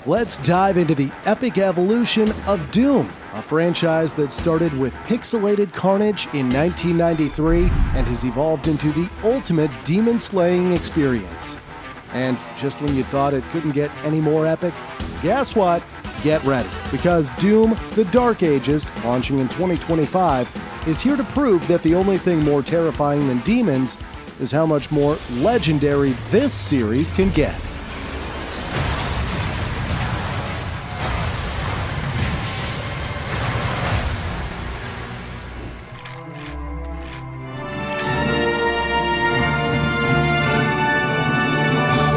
Let's dive into the epic evolution of Doom, a franchise that started with pixelated carnage in 1993 and has evolved into the ultimate demon-slaying experience. And just when you thought it couldn't get any more epic, guess what? Get ready, because Doom: The Dark Ages, launching in 2025, is here to prove that the only thing more terrifying than demons is how much more legendary this series can get.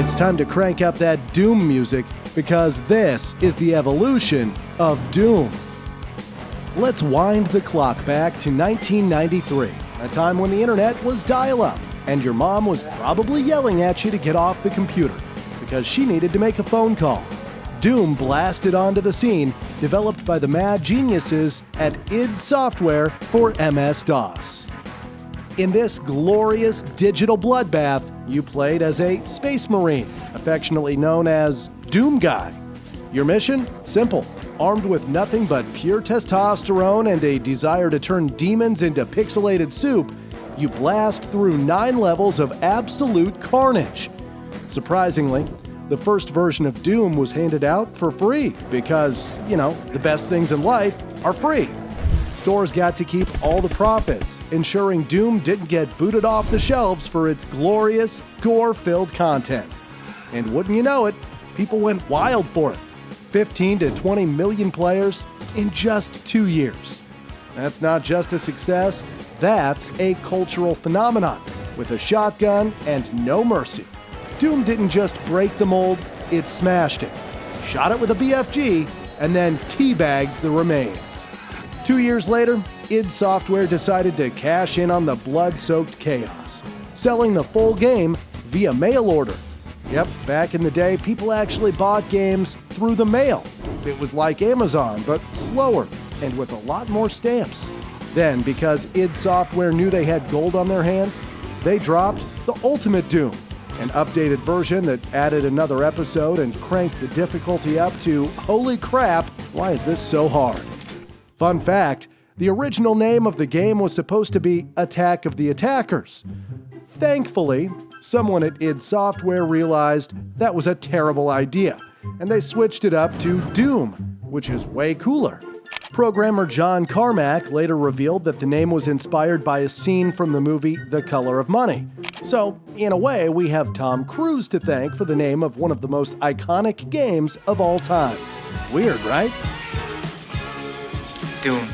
It's time to crank up that Doom music, because this is the evolution of Doom. Let's wind the clock back to 1993, a time when the internet was dial-up, and your mom was probably yelling at you to get off the computer, because she needed to make a phone call. Doom blasted onto the scene, developed by the mad geniuses at id Software for MS-DOS. In this glorious digital bloodbath, you played as a space marine, affectionately known as Doom Guy. Your mission? Simple. Armed with nothing but pure testosterone and a desire to turn demons into pixelated soup, you blast through 9 levels of absolute carnage. Surprisingly, the first version of Doom was handed out for free because, the best things in life are free. Stores got to keep all the profits, ensuring Doom didn't get booted off the shelves for its glorious, gore-filled content. And wouldn't you know it, people went wild for it. 15 to 20 million players in just 2 years. That's not just a success, that's a cultural phenomenon, with a shotgun and no mercy. Doom didn't just break the mold, it smashed it, shot it with a BFG, and then teabagged the remains. 2 years later, id Software decided to cash in on the blood-soaked chaos, selling the full game via mail order. Yep, back in the day, people actually bought games through the mail. It was like Amazon, but slower and with a lot more stamps. Then, because id Software knew they had gold on their hands, they dropped the Ultimate Doom, an updated version that added another episode and cranked the difficulty up to, holy crap, why is this so hard? Fun fact, the original name of the game was supposed to be Attack of the Attackers. Thankfully, someone at id Software realized that was a terrible idea, and they switched it up to Doom, which is way cooler. Programmer John Carmack later revealed that the name was inspired by a scene from the movie The Color of Money. So, in a way, we have Tom Cruise to thank for the name of one of the most iconic games of all time. Weird, right? Doom.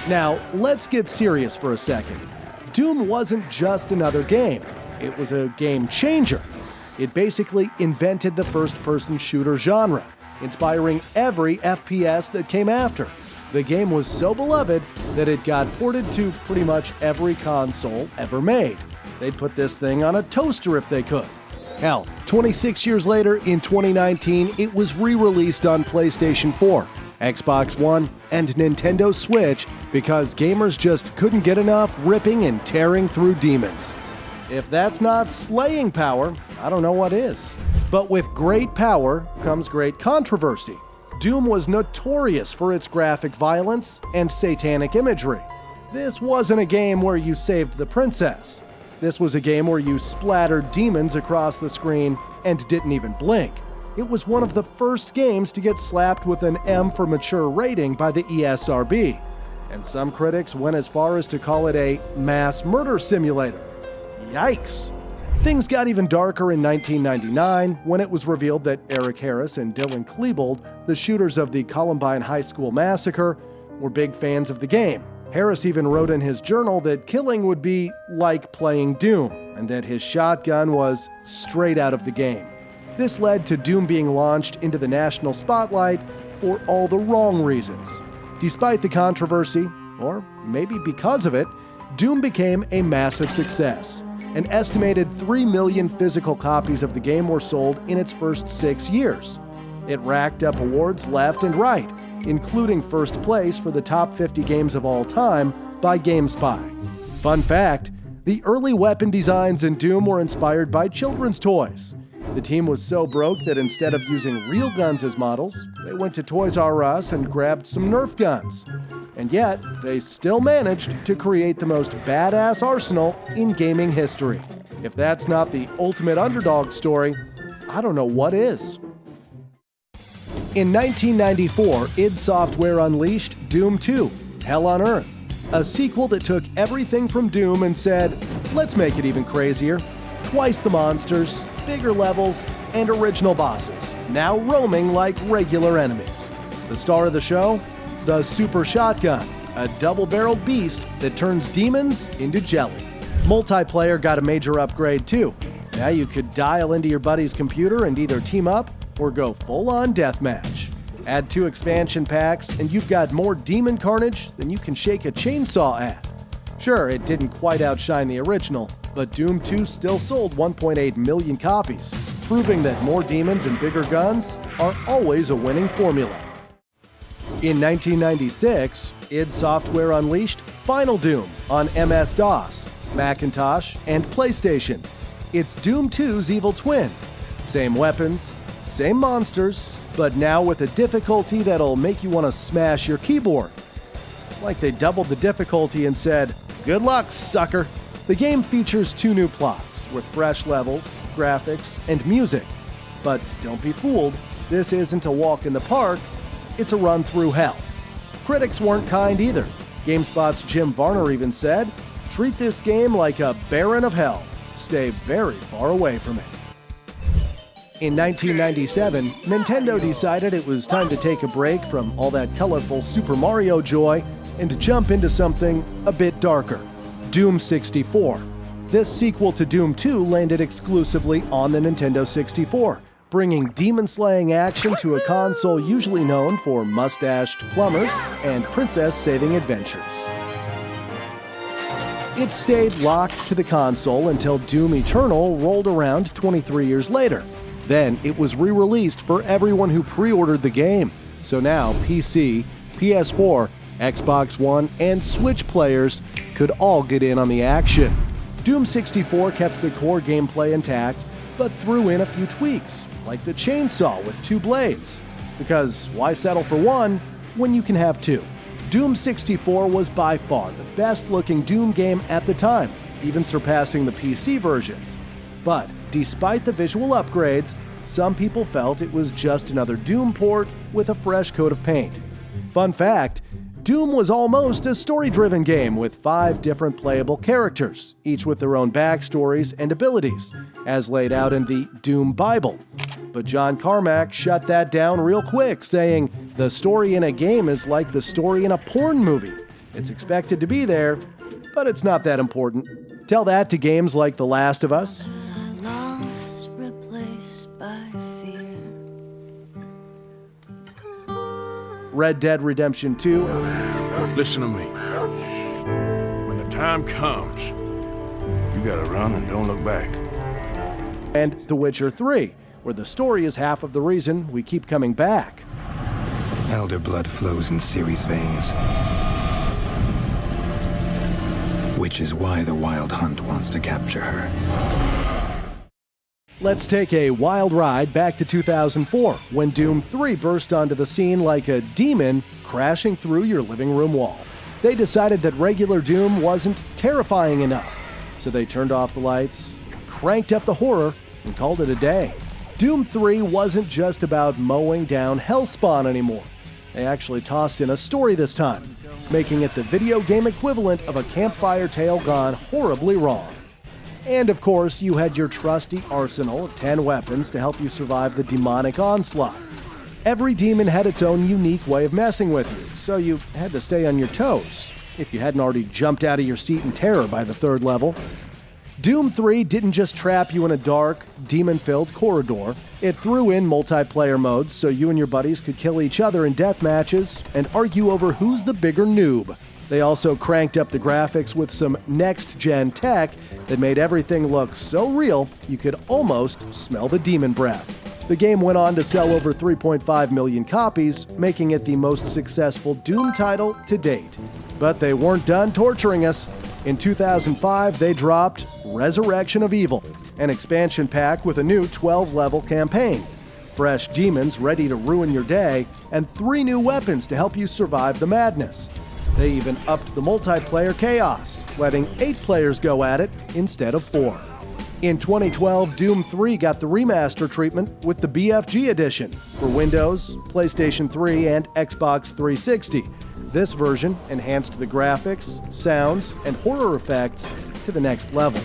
Now, let's get serious for a second. Doom wasn't just another game. It was a game changer. It basically invented the first-person shooter genre, inspiring every FPS that came after. The game was so beloved that it got ported to pretty much every console ever made. They'd put this thing on a toaster if they could. Hell, 26 years later, in 2019, it was re-released on PlayStation 4, Xbox One, and Nintendo Switch because gamers just couldn't get enough ripping and tearing through demons. If that's not slaying power, I don't know what is. But with great power comes great controversy. Doom was notorious for its graphic violence and satanic imagery. This wasn't a game where you saved the princess. This was a game where you splattered demons across the screen and didn't even blink. It was one of the first games to get slapped with an M for Mature rating by the ESRB. And some critics went as far as to call it a mass murder simulator. Yikes! Things got even darker in 1999 when it was revealed that Eric Harris and Dylan Klebold, the shooters of the Columbine High School massacre, were big fans of the game. Harris even wrote in his journal that killing would be like playing Doom, and that his shotgun was straight out of the game. This led to Doom being launched into the national spotlight for all the wrong reasons. Despite the controversy, or maybe because of it, Doom became a massive success. An estimated 3 million physical copies of the game were sold in its first 6 years. It racked up awards left and right, including first place for the top 50 games of all time by GameSpy. Fun fact, the early weapon designs in Doom were inspired by children's toys. The team was so broke that instead of using real guns as models, they went to Toys R Us and grabbed some Nerf guns. And yet, they still managed to create the most badass arsenal in gaming history. If that's not the ultimate underdog story, I don't know what is. In 1994, id Software unleashed Doom 2: Hell on Earth, a sequel that took everything from Doom and said, let's make it even crazier. Twice the monsters, bigger levels, and original bosses, now roaming like regular enemies. The star of the show? The Super Shotgun, a double-barreled beast that turns demons into jelly. Multiplayer got a major upgrade too. Now you could dial into your buddy's computer and either team up or go full-on deathmatch. Add 2 expansion packs and you've got more demon carnage than you can shake a chainsaw at. Sure, it didn't quite outshine the original, but Doom 2 still sold 1.8 million copies, proving that more demons and bigger guns are always a winning formula. In 1996, id Software unleashed Final Doom on MS-DOS, Macintosh, and PlayStation. It's Doom 2's evil twin. Same weapons, same monsters, but now with a difficulty that'll make you want to smash your keyboard. It's like they doubled the difficulty and said, good luck, sucker. The game features 2 new plots with fresh levels, graphics, and music. But don't be fooled, this isn't a walk in the park, it's a run through hell. Critics weren't kind either. GameSpot's Jim Varner even said, treat this game like a baron of hell. Stay very far away from it. In 1997, Nintendo decided it was time to take a break from all that colorful Super Mario joy and jump into something a bit darker. Doom 64. This sequel to Doom 2 landed exclusively on the Nintendo 64, bringing demon-slaying action to a console usually known for mustached plumbers and princess-saving adventures. It stayed locked to the console until Doom Eternal rolled around 23 years later. Then it was re-released for everyone who pre-ordered the game. So now PC, PS4, Xbox One, and Switch players could all get in on the action. Doom 64 kept the core gameplay intact, but threw in a few tweaks, like the chainsaw with 2 blades. Because why settle for one when you can have 2? Doom 64 was by far the best-looking Doom game at the time, even surpassing the PC versions. But despite the visual upgrades, some people felt it was just another Doom port with a fresh coat of paint. Fun fact, Doom was almost a story-driven game with 5 different playable characters, each with their own backstories and abilities, as laid out in the Doom Bible. But John Carmack shut that down real quick, saying, the story in a game is like the story in a porn movie. It's expected to be there, but it's not that important. Tell that to games like The Last of Us. Red Dead Redemption 2. Listen to me. When the time comes, you gotta run and don't look back. And The Witcher 3, where the story is half of the reason we keep coming back. Elder blood flows in Ciri's veins. Which is why the Wild Hunt wants to capture her. Let's take a wild ride back to 2004, when Doom 3 burst onto the scene like a demon crashing through your living room wall. They decided that regular Doom wasn't terrifying enough, so they turned off the lights, cranked up the horror, and called it a day. Doom 3 wasn't just about mowing down Hellspawn anymore. They actually tossed in a story this time, making it the video game equivalent of a campfire tale gone horribly wrong. And of course, you had your trusty arsenal of 10 weapons to help you survive the demonic onslaught. Every demon had its own unique way of messing with you, so you had to stay on your toes, if you hadn't already jumped out of your seat in terror by the 3rd level. Doom 3 didn't just trap you in a dark, demon-filled corridor. It threw in multiplayer modes so you and your buddies could kill each other in death matches and argue over who's the bigger noob. They also cranked up the graphics with some next-gen tech that made everything look so real you could almost smell the demon breath. The game went on to sell over 3.5 million copies, making it the most successful Doom title to date. But they weren't done torturing us. In 2005, they dropped Resurrection of Evil, an expansion pack with a new 12-level campaign, fresh demons ready to ruin your day, and 3 new weapons to help you survive the madness. They even upped the multiplayer chaos, letting 8 players go at it instead of 4. In 2012, Doom 3 got the remaster treatment with the BFG edition for Windows, PlayStation 3, and Xbox 360. This version enhanced the graphics, sounds, and horror effects to the next level.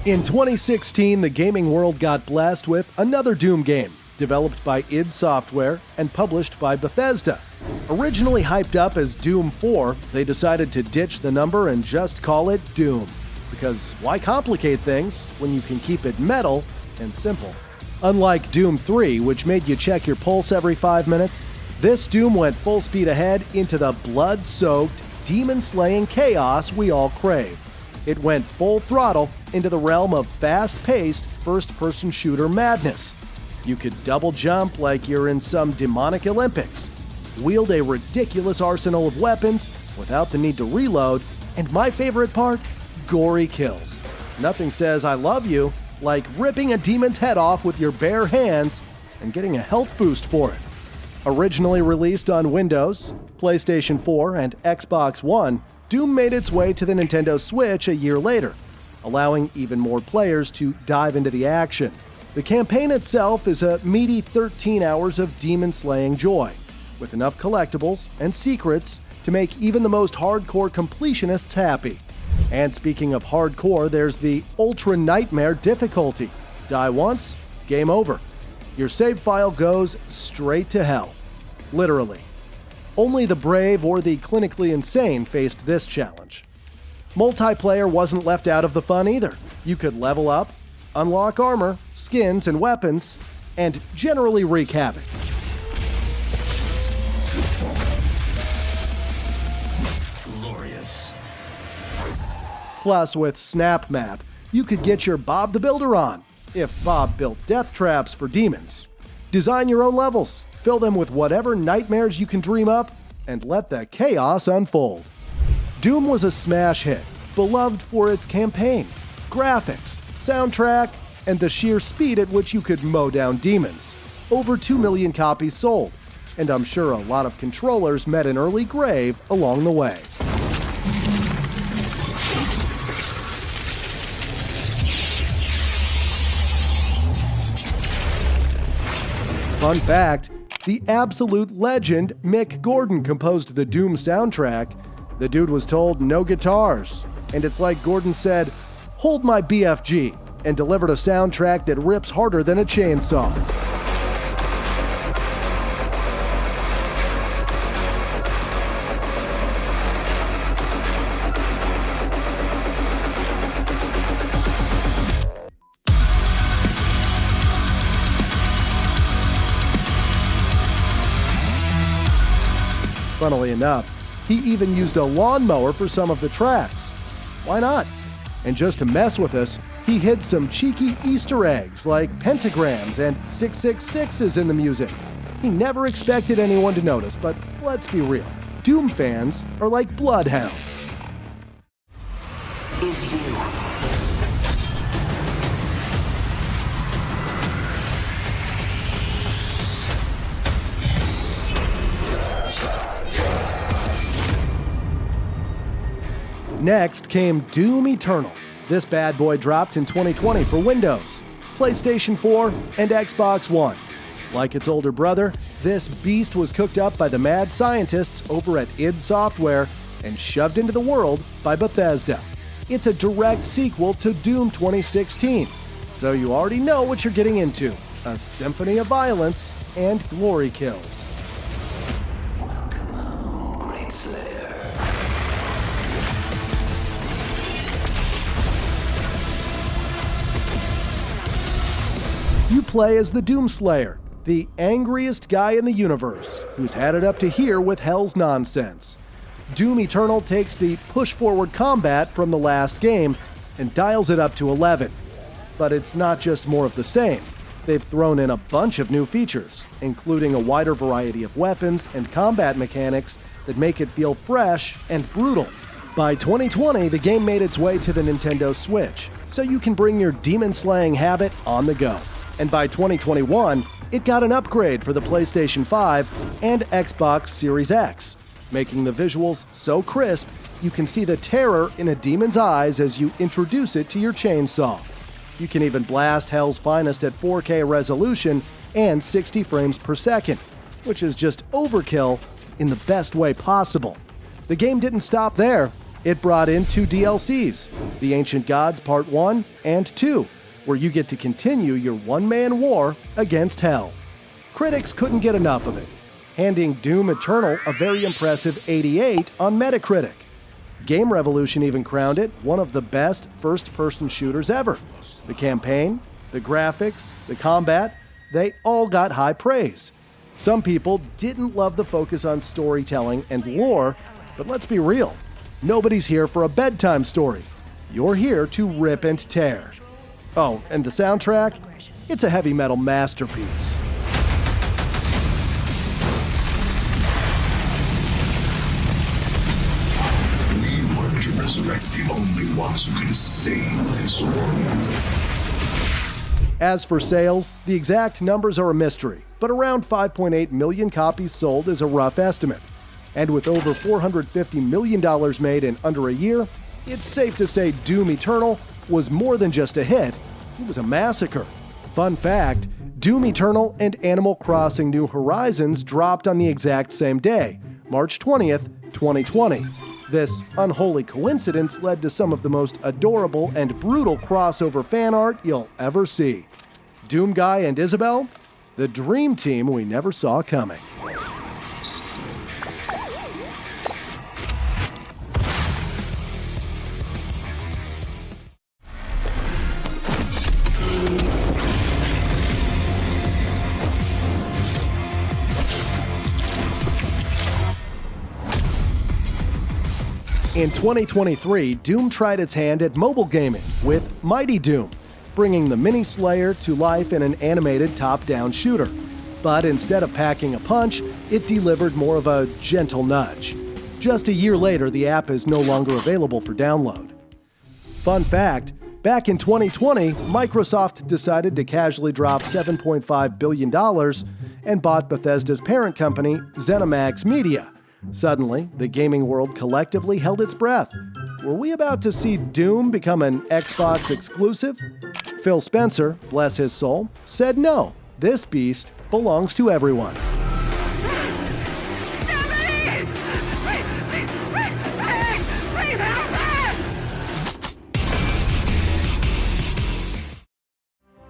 In 2016, the gaming world got blessed with another Doom game, developed by id Software and published by Bethesda. Originally hyped up as Doom 4, they decided to ditch the number and just call it Doom. Because why complicate things when you can keep it metal and simple? Unlike Doom 3, which made you check your pulse every 5 minutes, this Doom went full speed ahead into the blood-soaked, demon-slaying chaos we all crave. It went full throttle into the realm of fast-paced, first-person shooter madness. You could double jump like you're in some demonic Olympics, wield a ridiculous arsenal of weapons without the need to reload, and my favorite part, gory kills. Nothing says I love you like ripping a demon's head off with your bare hands and getting a health boost for it. Originally released on Windows, PlayStation 4, and Xbox One, Doom made its way to the Nintendo Switch a year later, allowing even more players to dive into the action. The campaign itself is a meaty 13 hours of demon-slaying joy, with enough collectibles and secrets to make even the most hardcore completionists happy. And speaking of hardcore, there's the Ultra Nightmare difficulty. Die once, game over. Your save file goes straight to hell. Literally. Only the brave or the clinically insane faced this challenge. Multiplayer wasn't left out of the fun either. You could level up, unlock armor, skins, and weapons, and generally wreak havoc. Glorious. Plus, with Snap Map, you could get your Bob the Builder on, if Bob built death traps for demons. Design your own levels, fill them with whatever nightmares you can dream up, and let the chaos unfold. Doom was a smash hit, beloved for its campaign, graphics, soundtrack, and the sheer speed at which you could mow down demons. Over 2 million copies sold, and I'm sure a lot of controllers met an early grave along the way. Fun fact, the absolute legend Mick Gordon composed the Doom soundtrack. The dude was told no guitars, and it's like Gordon said, "Hold my BFG," and delivered a soundtrack that rips harder than a chainsaw. Funnily enough, he even used a lawnmower for some of the tracks. Why not? And just to mess with us, he hid some cheeky Easter eggs like pentagrams and 666s in the music. He never expected anyone to notice, but let's be real. Doom fans are like bloodhounds. Is you. Next came Doom Eternal. This bad boy dropped in 2020 for Windows, PlayStation 4, and Xbox One. Like its older brother, this beast was cooked up by the mad scientists over at id Software and shoved into the world by Bethesda. It's a direct sequel to Doom 2016, so you already know what you're getting into: a symphony of violence and glory kills. Welcome home, Great Slayer. You play as the Doomslayer, the angriest guy in the universe, who's had it up to here with hell's nonsense. Doom Eternal takes the push-forward combat from the last game and dials it up to 11. But it's not just more of the same. They've thrown in a bunch of new features, including a wider variety of weapons and combat mechanics that make it feel fresh and brutal. By 2020, the game made its way to the Nintendo Switch, so you can bring your demon-slaying habit on the go. And by 2021, it got an upgrade for the PlayStation 5 and Xbox Series X, making the visuals so crisp you can see the terror in a demon's eyes as you introduce it to your chainsaw. You can even blast Hell's Finest at 4K resolution and 60 frames per second, which is just overkill in the best way possible. The game didn't stop there. It brought in 2 DLCs, The Ancient Gods Part 1 and 2, where you get to continue your one-man war against Hell. Critics couldn't get enough of it, handing Doom Eternal a very impressive 88 on Metacritic. Game Revolution even crowned it one of the best first-person shooters ever. The campaign, the graphics, the combat, they all got high praise. Some people didn't love the focus on storytelling and lore, but let's be real, nobody's here for a bedtime story. You're here to rip and tear. Oh, and the soundtrack? It's a heavy metal masterpiece. We work to resurrect the only ones who can save this world. As for sales, the exact numbers are a mystery, but around 5.8 million copies sold is a rough estimate. And with over $450 million made in under a year, it's safe to say Doom Eternal was more than just a hit, it was a massacre. Fun fact, Doom Eternal and Animal Crossing New Horizons dropped on the exact same day, March 20th, 2020. This unholy coincidence led to some of the most adorable and brutal crossover fan art you'll ever see. Doom Guy and Isabelle, the dream team we never saw coming. In 2023, Doom tried its hand at mobile gaming with Mighty Doom, bringing the mini-slayer to life in an animated top-down shooter. But instead of packing a punch, it delivered more of a gentle nudge. Just a year later, the app is no longer available for download. Fun fact, back in 2020, Microsoft decided to casually drop $7.5 billion and bought Bethesda's parent company, ZeniMax Media. Suddenly, the gaming world collectively held its breath. Were we about to see Doom become an Xbox exclusive? Phil Spencer, bless his soul, said no, this beast belongs to everyone.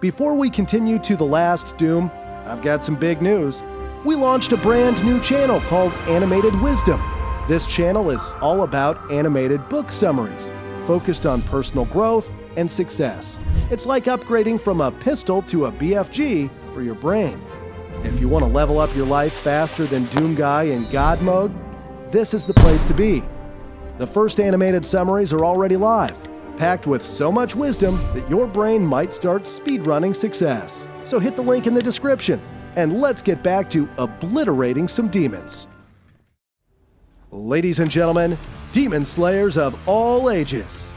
Before we continue to the last Doom, I've got some big news. We launched a brand new channel called Animated Wisdom. This channel is all about animated book summaries, focused on personal growth and success. It's like upgrading from a pistol to a BFG for your brain. If you want to level up your life faster than Doom Guy in God mode, this is the place to be. The first animated summaries are already live, packed with so much wisdom that your brain might start speedrunning success. So hit the link in the description, and let's get back to obliterating some demons. Ladies and gentlemen, demon slayers of all ages.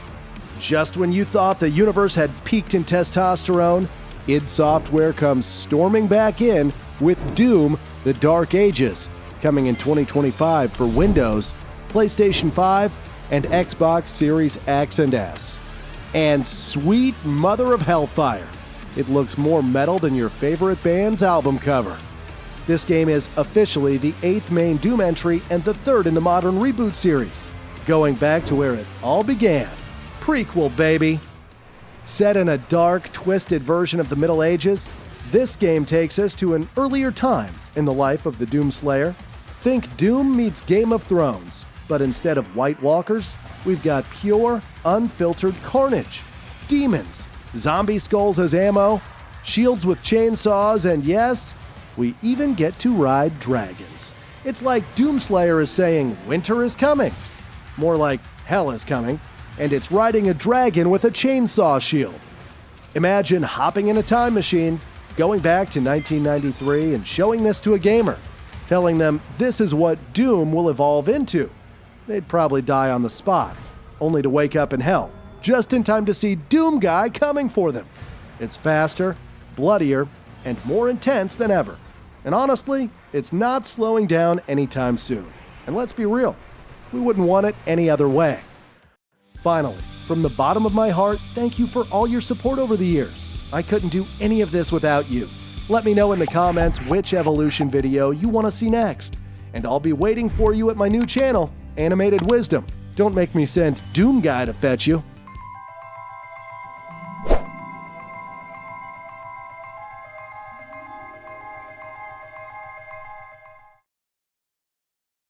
Just when you thought the universe had peaked in testosterone, id Software comes storming back in with Doom: The Dark Ages, coming in 2025 for Windows, PlayStation 5, and Xbox Series X and S. And sweet mother of hellfire, it looks more metal than your favorite band's album cover. This game is officially the 8th main Doom entry and the 3rd in the modern reboot series, going back to where it all began. Prequel, baby! Set in a dark, twisted version of the Middle Ages, this game takes us to an earlier time in the life of the Doom Slayer. Think Doom meets Game of Thrones, but instead of White Walkers, we've got pure, unfiltered carnage. Demons, zombie skulls as ammo, shields with chainsaws, and yes, we even get to ride dragons. It's like Doomslayer is saying winter is coming. More like hell is coming, and it's riding a dragon with a chainsaw shield. Imagine hopping in a time machine, going back to 1993 and showing this to a gamer, telling them this is what Doom will evolve into. They'd probably die on the spot, only to wake up in hell, just in time to see Doom Guy coming for them. It's faster, bloodier, and more intense than ever. And honestly, it's not slowing down anytime soon. And let's be real, we wouldn't want it any other way. Finally, from the bottom of my heart, thank you for all your support over the years. I couldn't do any of this without you. Let me know in the comments which Evolution video you want to see next. And I'll be waiting for you at my new channel, Animated Wisdom. Don't make me send Doom Guy to fetch you.